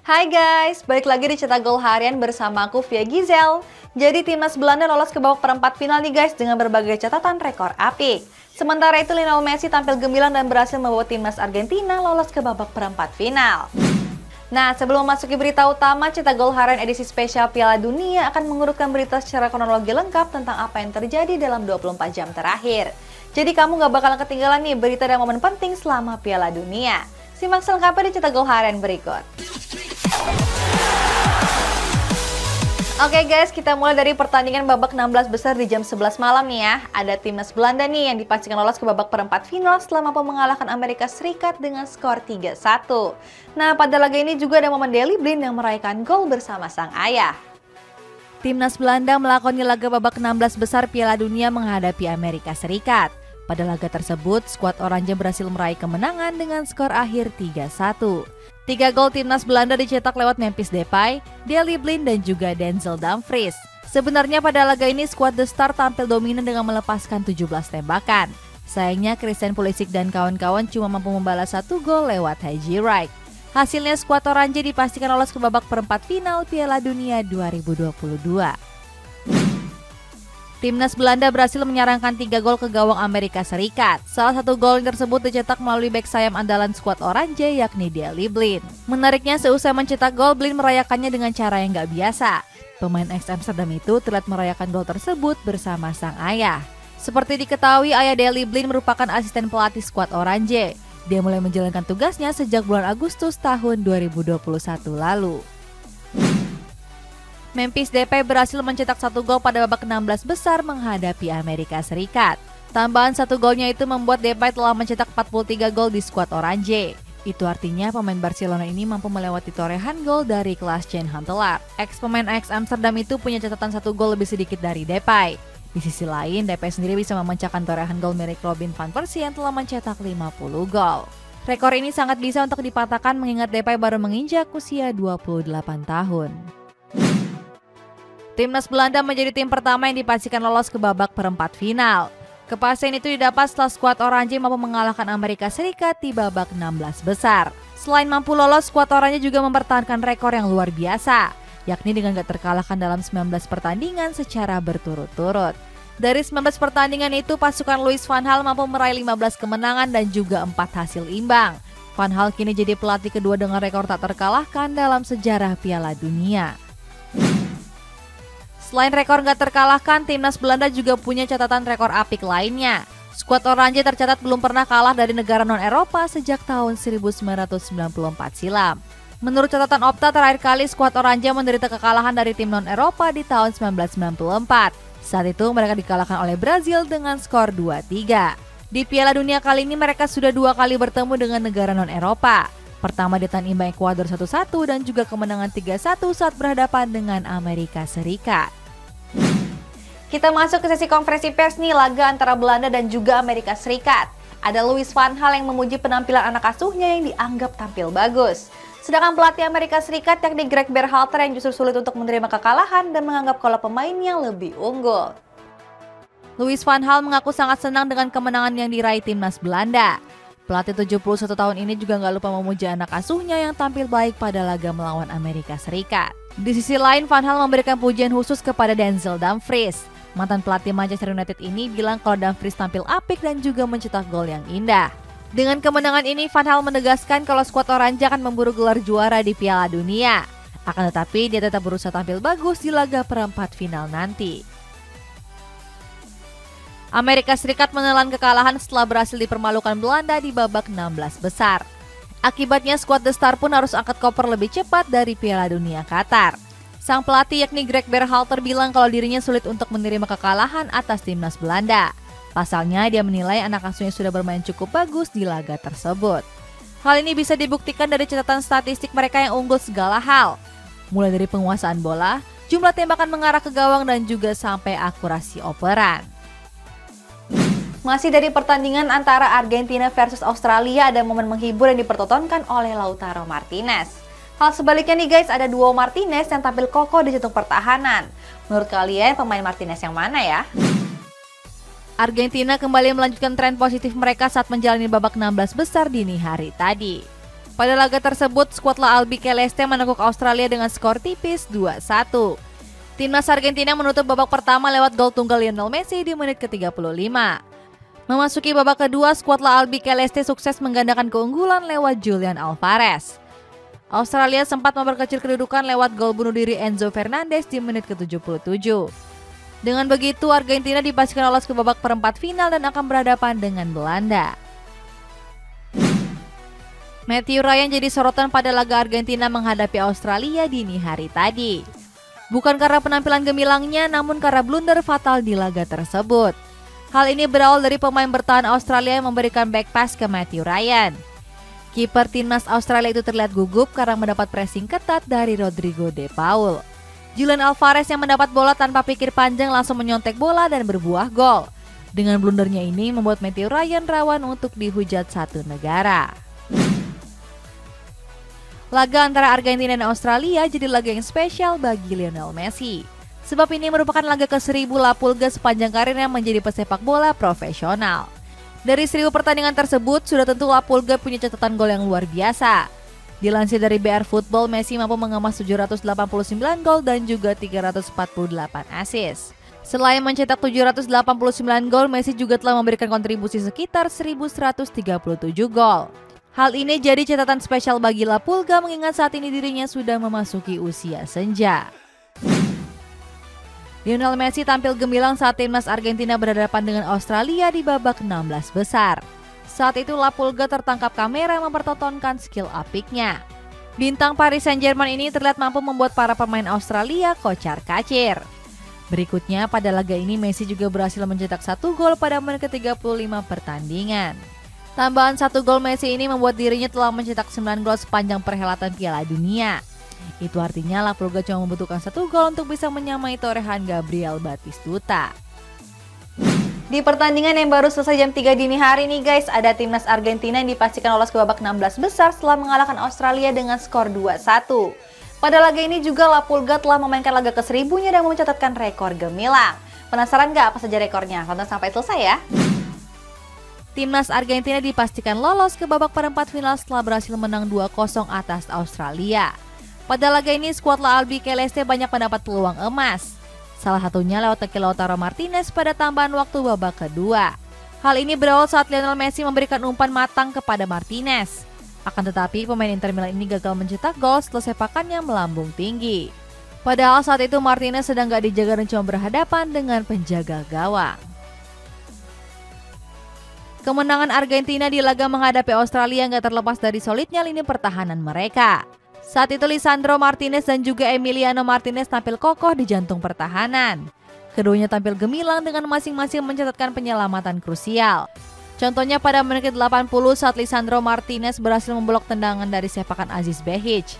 Hai guys, balik lagi di Cetak Gol Harian bersama aku Via Gizel. Jadi timnas Belanda lolos ke babak perempat final nih guys dengan berbagai catatan rekor apik. Sementara itu Lionel Messi tampil gemilang dan berhasil membawa timnas Argentina lolos ke babak perempat final. Nah, sebelum memasuki berita utama, Cetak Gol Harian edisi spesial Piala Dunia akan mengurutkan berita secara kronologi lengkap tentang apa yang terjadi dalam 24 jam terakhir. Jadi kamu gak bakalan ketinggalan nih berita dan momen penting selama Piala Dunia. Simak selengkapnya di Cetak Gol Harian berikut. Oke guys, kita mulai dari pertandingan babak 16 besar di jam 11 malam nih ya. Ada timnas Belanda nih yang dipastikan lolos ke babak perempat final setelah mampu mengalahkan Amerika Serikat dengan skor 3-1. Nah, pada laga ini juga ada momen Daley Blind yang meraihkan gol bersama sang ayah. Timnas Belanda melakoni laga babak 16 besar Piala Dunia menghadapi Amerika Serikat. Pada laga tersebut, skuad Oranje berhasil meraih kemenangan dengan skor akhir 3-1. 3 gol timnas Belanda dicetak lewat Memphis Depay, Daley Blind dan juga Denzel Dumfries. Sebenarnya pada laga ini skuad The Star tampil dominan dengan melepaskan 17 tembakan. Sayangnya Christian Pulisic dan kawan-kawan cuma mampu membalas 1 gol lewat Haji Wright. Hasilnya skuad Oranje dipastikan lolos ke babak perempat final Piala Dunia 2022. Timnas Belanda berhasil menyerangkan 3 gol ke gawang Amerika Serikat. Salah satu gol tersebut dicetak melalui bek sayap andalan skuad Oranje yakni Daley Blind. Menariknya seusai mencetak gol, Blind merayakannya dengan cara yang gak biasa. Pemain ex Amsterdam itu terlihat merayakan gol tersebut bersama sang ayah. Seperti diketahui, ayah Daley Blind merupakan asisten pelatih skuad Oranje. Dia mulai menjalankan tugasnya sejak bulan Agustus tahun 2021 lalu. Memphis Depay berhasil mencetak 1 gol pada babak 16 besar menghadapi Amerika Serikat. Tambahan 1 golnya itu membuat Depay telah mencetak 43 gol di skuad Oranje. Itu artinya pemain Barcelona ini mampu melewati torehan gol dari Klaas-Jan Huntelaar. Pemain ex Amsterdam itu punya catatan 1 gol lebih sedikit dari Depay. Di sisi lain, Depay sendiri bisa memecahkan torehan gol milik Robin van Persie yang telah mencetak 50 gol. Rekor ini sangat bisa untuk dipatahkan mengingat Depay baru menginjak usia 28 tahun. Timnas Belanda menjadi tim pertama yang dipastikan lolos ke babak perempat final. Kepastian itu didapat setelah skuad Oranje mampu mengalahkan Amerika Serikat di babak 16 besar. Selain mampu lolos, skuad Oranje juga mempertahankan rekor yang luar biasa, yakni dengan gak terkalahkan dalam 19 pertandingan secara berturut-turut. Dari 19 pertandingan itu, pasukan Louis van Gaal mampu meraih 15 kemenangan dan juga 4 hasil imbang. Van Gaal kini jadi pelatih kedua dengan rekor tak terkalahkan dalam sejarah Piala Dunia. Selain rekor gak terkalahkan, timnas Belanda juga punya catatan rekor apik lainnya. Skuad Oranje tercatat belum pernah kalah dari negara non-Eropa sejak tahun 1994 silam. Menurut catatan Opta, terakhir kali skuad Oranje menderita kekalahan dari tim non-Eropa di tahun 1994. Saat itu mereka dikalahkan oleh Brazil dengan skor 2-3. Di Piala Dunia kali ini mereka sudah 2 kali bertemu dengan negara non-Eropa. Pertama ditahan imbang Ekuador 1-1 dan juga kemenangan 3-1 saat berhadapan dengan Amerika Serikat. Kita masuk ke sesi konferensi pers nih, laga antara Belanda dan juga Amerika Serikat. Ada Louis van Gaal yang memuji penampilan anak asuhnya yang dianggap tampil bagus. Sedangkan pelatih Amerika Serikat yakni Greg Berhalter yang justru sulit untuk menerima kekalahan dan menganggap kalau pemainnya lebih unggul. Louis van Gaal mengaku sangat senang dengan kemenangan yang diraih timnas Belanda. Pelatih 71 tahun ini juga gak lupa memuji anak asuhnya yang tampil baik pada laga melawan Amerika Serikat. Di sisi lain, Van Gaal memberikan pujian khusus kepada Denzel Dumfries. Mantan pelatih Manchester United ini bilang kalau Dumfries tampil apik dan juga mencetak gol yang indah. Dengan kemenangan ini, Van Gaal menegaskan kalau skuad Oranje akan memburu gelar juara di Piala Dunia. Akan tetapi, dia tetap berusaha tampil bagus di laga perempat final nanti. Amerika Serikat menelan kekalahan setelah berhasil dipermalukan Belanda di babak 16 besar. Akibatnya skuad The Star pun harus angkat koper lebih cepat dari Piala Dunia Qatar. Sang pelatih yakni Greg Berhalter bilang kalau dirinya sulit untuk menerima kekalahan atas timnas Belanda. Pasalnya dia menilai anak asuhnya sudah bermain cukup bagus di laga tersebut. Hal ini bisa dibuktikan dari catatan statistik mereka yang unggul segala hal. Mulai dari penguasaan bola, jumlah tembakan mengarah ke gawang dan juga sampai akurasi operan. Masih dari pertandingan antara Argentina versus Australia, ada momen menghibur yang dipertontonkan oleh Lautaro Martinez. Hal sebaliknya nih guys, ada duo Martinez yang tampil kokoh di jantung pertahanan. Menurut kalian pemain Martinez yang mana ya? Argentina kembali melanjutkan tren positif mereka saat menjalani babak 16 besar dini hari tadi. Pada laga tersebut, skuad La Albi Celeste menekuk Australia dengan skor tipis 2-1. Timnas Argentina menutup babak pertama lewat gol tunggal Lionel Messi di menit ke-35. Memasuki babak kedua, skuad La Albi Celeste sukses menggandakan keunggulan lewat Julian Alvarez. Australia sempat memperkecil kedudukan lewat gol bunuh diri Enzo Fernandez di menit ke-77. Dengan begitu, Argentina dipastikan lolos ke babak perempat final dan akan berhadapan dengan Belanda. Matthew Ryan jadi sorotan pada laga Argentina menghadapi Australia dini hari tadi. Bukan karena penampilan gemilangnya, namun karena blunder fatal di laga tersebut. Hal ini berawal dari pemain bertahan Australia yang memberikan back pass ke Matthew Ryan. Kiper timnas Australia itu terlihat gugup karena mendapat pressing ketat dari Rodrigo De Paul. Julian Alvarez yang mendapat bola tanpa pikir panjang langsung menyontek bola dan berbuah gol. Dengan blundernya ini membuat Matthew Ryan rawan untuk dihujat satu negara. Laga antara Argentina dan Australia jadi laga yang spesial bagi Lionel Messi. Sebab ini merupakan laga ke-1000 La Pulga sepanjang karirnya menjadi pesepak bola profesional. Dari 1000 pertandingan tersebut, sudah tentu La Pulga punya catatan gol yang luar biasa. Dilansir dari BR Football, Messi mampu mengemas 789 gol dan juga 348 assist. Selain mencetak 789 gol, Messi juga telah memberikan kontribusi sekitar 1137 gol. Hal ini jadi catatan spesial bagi La Pulga mengingat saat ini dirinya sudah memasuki usia senja. Lionel Messi tampil gemilang saat timnas Argentina berhadapan dengan Australia di babak 16 besar. Saat itu La Pulga tertangkap kamera mempertontonkan skill apiknya. Bintang Paris Saint-Germain ini terlihat mampu membuat para pemain Australia kocar-kacir. Berikutnya pada laga ini Messi juga berhasil mencetak 1 gol pada menit ke-35 pertandingan. Tambahan 1 gol Messi ini membuat dirinya telah mencetak 9 gol sepanjang perhelatan Piala Dunia. Itu artinya La Pulga cuma membutuhkan 1 gol untuk bisa menyamai torehan Gabriel Batistuta. Di pertandingan yang baru selesai jam 3 dini hari nih guys, ada timnas Argentina yang dipastikan lolos ke babak 16 besar setelah mengalahkan Australia dengan skor 2-1. Pada laga ini juga La Pulga telah memainkan laga ke-1000-nya dan mencatatkan rekor gemilang. Penasaran nggak apa saja rekornya? Tonton sampai selesai ya. Timnas Argentina dipastikan lolos ke babak perempat final setelah berhasil menang 2-0 atas Australia. Pada laga ini, skuad La Albi Celeste banyak mendapat peluang emas. Salah satunya lewat Lautaro Martinez pada tambahan waktu babak kedua. Hal ini berawal saat Lionel Messi memberikan umpan matang kepada Martinez. Akan tetapi, pemain Inter Milan ini gagal mencetak gol setelah sepakannya melambung tinggi. Padahal saat itu Martinez sedang gak dijaga dan cuma berhadapan dengan penjaga gawang. Kemenangan Argentina di laga menghadapi Australia nggak terlepas dari solidnya lini pertahanan mereka. Saat itu Lisandro Martinez dan juga Emiliano Martinez tampil kokoh di jantung pertahanan. Keduanya tampil gemilang dengan masing-masing mencatatkan penyelamatan krusial. Contohnya pada menit ke-80 saat Lisandro Martinez berhasil memblok tendangan dari sepakan Aziz Behich.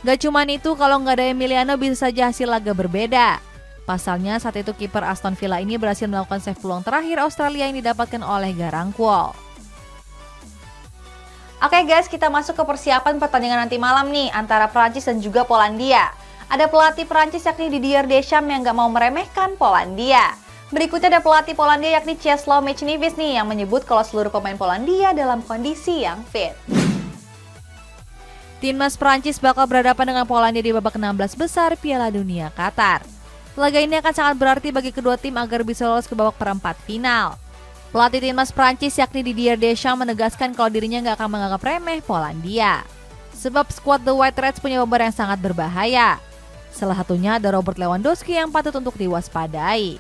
Gak cuman itu, kalau nggak ada Emiliano bisa saja hasil laga berbeda. Pasalnya saat itu kiper Aston Villa ini berhasil melakukan save peluang terakhir Australia yang didapatkan oleh Garangkuol. Oke guys, kita masuk ke persiapan pertandingan nanti malam nih antara Prancis dan juga Polandia. Ada pelatih Prancis yakni Didier Deschamps yang gak mau meremehkan Polandia. Berikutnya ada pelatih Polandia yakni Czesław Michniewicz nih yang menyebut kalau seluruh pemain Polandia dalam kondisi yang fit. Timnas Prancis bakal berhadapan dengan Polandia di babak 16 besar Piala Dunia Qatar. Laga ini akan sangat berarti bagi kedua tim agar bisa lolos ke babak perempat final. Pelatih timnas Prancis yakni Didier Deschamps menegaskan kalau dirinya nggak akan menganggap remeh Polandia. Sebab skuad The White Reds punya pemain yang sangat berbahaya. Salah satunya ada Robert Lewandowski yang patut untuk diwaspadai.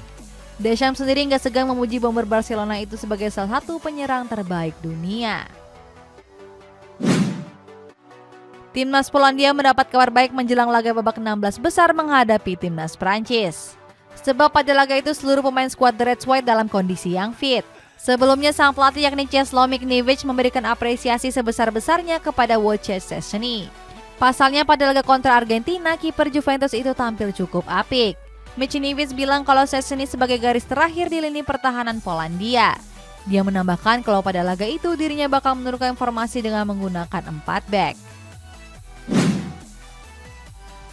Deschamps sendiri nggak segan memuji bomber Barcelona itu sebagai salah satu penyerang terbaik dunia. Timnas Polandia mendapat kabar baik menjelang laga babak 16 besar menghadapi timnas Prancis. Sebab pada laga itu seluruh pemain skuad The Reds White dalam kondisi yang fit. Sebelumnya sang pelatih yakni Czesław Michniewicz memberikan apresiasi sebesar-besarnya kepada Wojciech Szczesny. Pasalnya pada laga kontra Argentina, kiper Juventus itu tampil cukup apik. Michniewicz bilang kalau Szczesny sebagai garis terakhir di lini pertahanan Polandia. Dia menambahkan kalau pada laga itu dirinya bakal menurunkan formasi dengan menggunakan 4 back.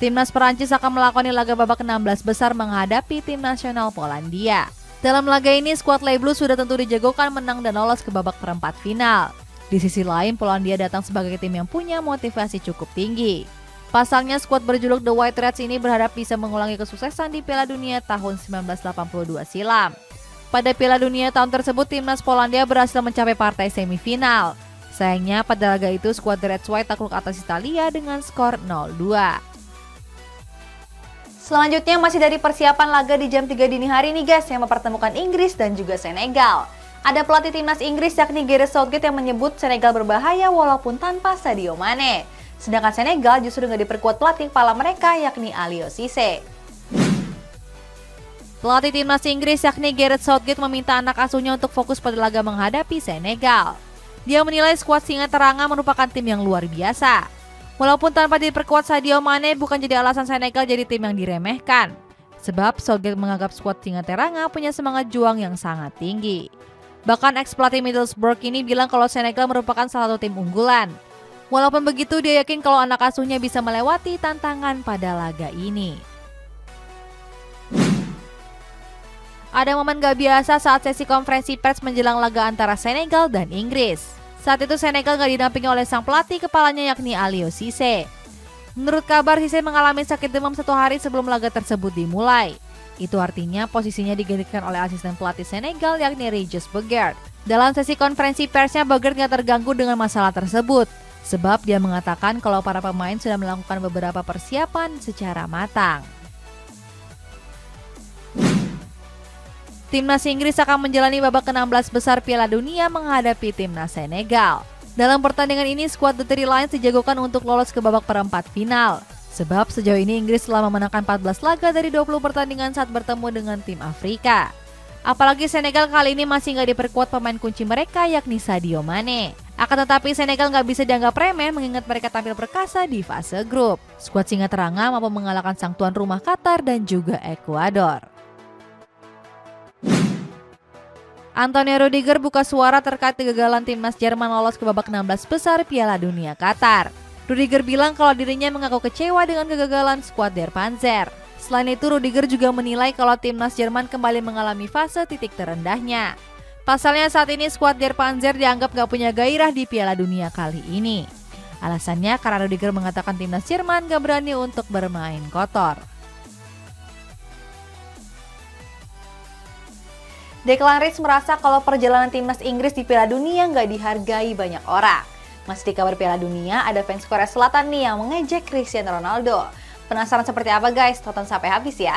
Timnas Perancis akan melakoni laga babak 16 besar menghadapi tim nasional Polandia. Dalam laga ini, skuad Les Bleus sudah tentu dijagokan menang dan lolos ke babak perempat final. Di sisi lain, Polandia datang sebagai tim yang punya motivasi cukup tinggi. Pasalnya, skuad berjuluk The White Reds ini berharap bisa mengulangi kesuksesan di Piala Dunia tahun 1982 silam. Pada Piala Dunia tahun tersebut, timnas Polandia berhasil mencapai partai semifinal. Sayangnya, pada laga itu skuad The Reds White takluk atas Italia dengan skor 0-2. Selanjutnya masih dari persiapan laga di jam 3 dini hari nih guys, yang mempertemukan Inggris dan juga Senegal. Ada pelatih timnas Inggris yakni Gareth Southgate yang menyebut Senegal berbahaya walaupun tanpa Sadio Mane. Sedangkan Senegal justru nggak diperkuat pelatih kepala mereka yakni Aliou Cisse. Pelatih timnas Inggris yakni Gareth Southgate meminta anak asuhnya untuk fokus pada laga menghadapi Senegal. Dia menilai skuad Singa Teranga merupakan tim yang luar biasa. Walaupun tanpa diperkuat Sadio Mane bukan jadi alasan Senegal jadi tim yang diremehkan. Sebab Southgate menganggap skuad Singa Teranga punya semangat juang yang sangat tinggi. Bahkan ex-pelatih Middlesbrough ini bilang kalau Senegal merupakan salah satu tim unggulan. Walaupun begitu, dia yakin kalau anak asuhnya bisa melewati tantangan pada laga ini. Ada momen gak biasa saat sesi konferensi pers menjelang laga antara Senegal dan Inggris. Saat itu Senegal gak didampingi oleh sang pelatih kepalanya yakni Aliou Cisse. Menurut kabar, Cisse mengalami sakit demam 1 hari sebelum laga tersebut dimulai. Itu artinya posisinya digantikan oleh asisten pelatih Senegal yakni Regis Bogaert. Dalam sesi konferensi persnya, Bogaert gak terganggu dengan masalah tersebut. Sebab dia mengatakan kalau para pemain sudah melakukan beberapa persiapan secara matang. Timnas Inggris akan menjalani babak ke-16 besar Piala Dunia menghadapi timnas Senegal. Dalam pertandingan ini, skuad The Three Lions dijagokan untuk lolos ke babak perempat final. Sebab sejauh ini Inggris telah memenangkan 14 laga dari 20 pertandingan saat bertemu dengan tim Afrika. Apalagi Senegal kali ini masih nggak diperkuat pemain kunci mereka yakni Sadio Mane. Akan tetapi Senegal nggak bisa dianggap remeh mengingat mereka tampil perkasa di fase grup. Skuad Singa Teranga mampu mengalahkan sang tuan rumah Qatar dan juga Ekuador. Antonio Rudiger buka suara terkait kegagalan timnas Jerman lolos ke babak 16 besar Piala Dunia Qatar. Rudiger bilang kalau dirinya mengaku kecewa dengan kegagalan skuad Der Panzer. Selain itu, Rudiger juga menilai kalau timnas Jerman kembali mengalami fase titik terendahnya. Pasalnya saat ini skuad Der Panzer dianggap gak punya gairah di Piala Dunia kali ini. Alasannya karena Rudiger mengatakan timnas Jerman gak berani untuk bermain kotor. Declan Rice merasa kalau perjalanan timnas Inggris di Piala Dunia nggak dihargai banyak orang. Masih di kabar Piala Dunia, ada fans Korea Selatan nih yang mengejek Cristiano Ronaldo. Penasaran seperti apa guys? Tonton sampai habis ya.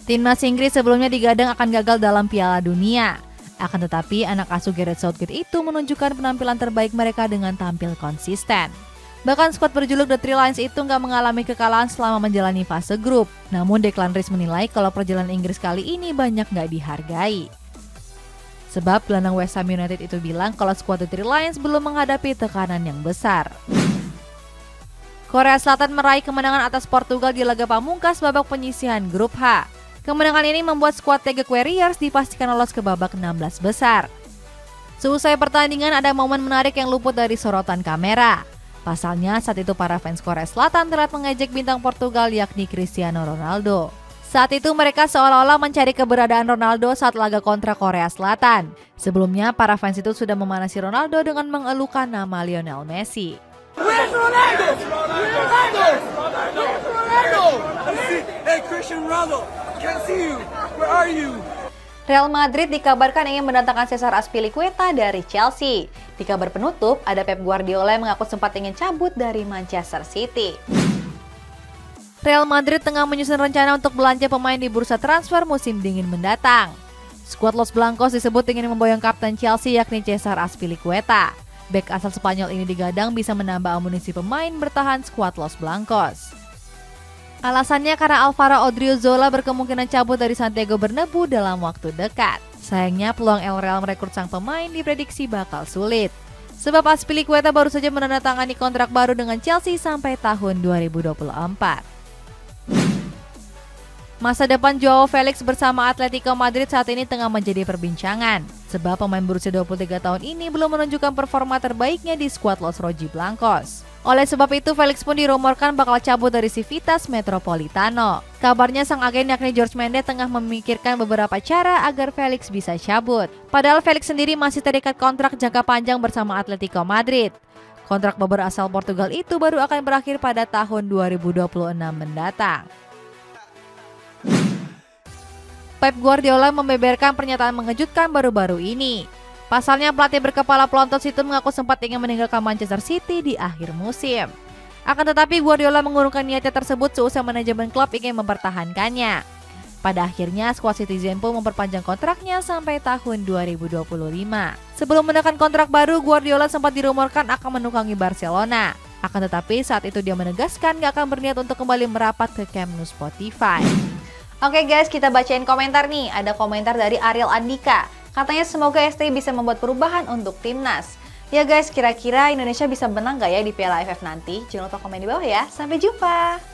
Timnas Inggris sebelumnya digadang akan gagal dalam Piala Dunia. Akan tetapi anak asuh Gareth Southgate itu menunjukkan penampilan terbaik mereka dengan tampil konsisten. Bahkan skuad berjuluk The Three Lions itu nggak mengalami kekalahan selama menjalani fase grup. Namun Declan Rice menilai kalau perjalanan Inggris kali ini banyak nggak dihargai. Sebab gelandang West Ham United itu bilang kalau skuad The Three Lions belum menghadapi tekanan yang besar. Korea Selatan meraih kemenangan atas Portugal di laga pamungkas babak penyisihan grup H. Kemenangan ini membuat skuad Taeguk Warriors dipastikan lolos ke babak 16 besar. Seusai pertandingan ada momen menarik yang luput dari sorotan kamera. Pasalnya saat itu para fans Korea Selatan telah mengejek bintang Portugal yakni Cristiano Ronaldo. Saat itu mereka seolah-olah mencari keberadaan Ronaldo saat laga kontra Korea Selatan. Sebelumnya para fans itu sudah memanasi Ronaldo dengan mengeluhkan nama Lionel Messi. Where's Ronaldo? Ronaldo! Ronaldo! Hey Cristiano Ronaldo, can't see you. Where are you? Real Madrid dikabarkan ingin mendatangkan Cesar Azpilicueta dari Chelsea. Di kabar penutup, ada Pep Guardiola yang mengaku sempat ingin cabut dari Manchester City. Real Madrid tengah menyusun rencana untuk belanja pemain di bursa transfer musim dingin mendatang. Skuad Los Blancos disebut ingin memboyong kapten Chelsea yakni Cesar Azpilicueta. Bek asal Spanyol ini digadang bisa menambah amunisi pemain bertahan skuad Los Blancos. Alasannya karena Alvaro Odriozola berkemungkinan cabut dari Santiago Bernabeu dalam waktu dekat. Sayangnya peluang El Real merekrut sang pemain diprediksi bakal sulit. Sebab Azpilicueta baru saja menandatangani kontrak baru dengan Chelsea sampai tahun 2024. Masa depan Joao Felix bersama Atletico Madrid saat ini tengah menjadi perbincangan. Sebab pemain berusia 23 tahun ini belum menunjukkan performa terbaiknya di skuad Los Rojiblancos. Oleh sebab itu, Felix pun dirumorkan bakal cabut dari Civitas Metropolitano. Kabarnya sang agen yakni Jorge Mendes tengah memikirkan beberapa cara agar Felix bisa cabut. Padahal Felix sendiri masih terikat kontrak jangka panjang bersama Atletico Madrid. Kontrak Bober asal Portugal itu baru akan berakhir pada tahun 2026 mendatang. Pep Guardiola membeberkan pernyataan mengejutkan baru-baru ini. Pasalnya pelatih berkepala pelontos itu mengaku sempat ingin meninggalkan Manchester City di akhir musim. Akan tetapi Guardiola mengurungkan niatnya tersebut seusai manajemen klub ingin mempertahankannya. Pada akhirnya skuad Citizen pun memperpanjang kontraknya sampai tahun 2025. Sebelum menekan kontrak baru, Guardiola sempat dirumorkan akan menukangi Barcelona. Akan tetapi saat itu dia menegaskan gak akan berniat untuk kembali merapat ke Camp Nou Spotify. Oke guys, kita bacain komentar nih. Ada komentar dari Ariel Andika. Katanya semoga STI bisa membuat perubahan untuk timnas. Ya guys, kira-kira Indonesia bisa menang gak ya di Piala AFF nanti? Jangan lupa komen di bawah ya. Sampai jumpa!